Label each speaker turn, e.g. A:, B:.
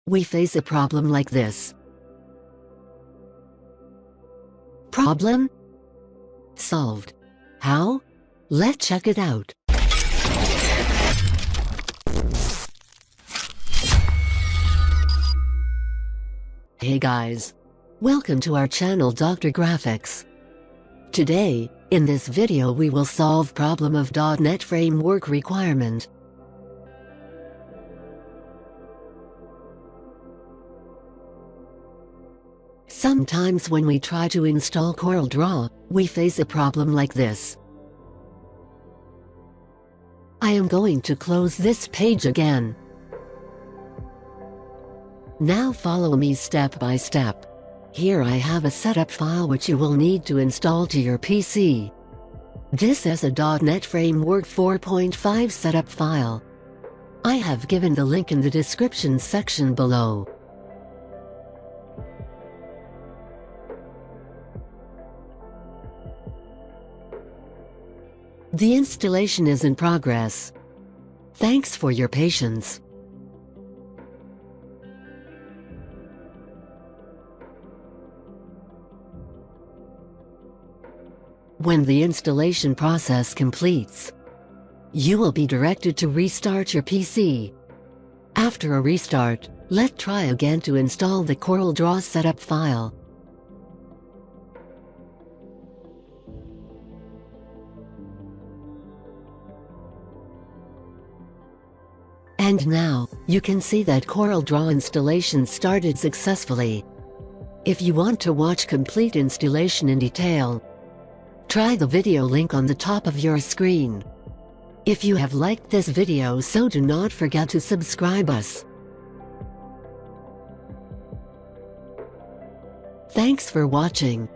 A: we face a problem like this. Problem solved. How? Let's check it out. Hey guys! Welcome to our channel Dr. Graphics. Today, in this video we will solve problem of .NET framework requirement. Sometimes when we try to install Coreldraw, we face a problem like this. I am going to close this page again. Now follow me step by step. Here I have a setup file which you will need to install to your PC. This is a .NET Framework 4.5 setup file. I have given the link in the description section below. The installation is in progress. Thanks for your patience. When the installation process completes, you will be directed to restart your PC. After a restart, let's try again to install the Coreldraw setup file. And now, you can see that Coreldraw installation started successfully. If you want to watch complete installation in detail, try the video link on the top of your screen. If you have liked this video, so do not forget to subscribe us. Thanks for watching.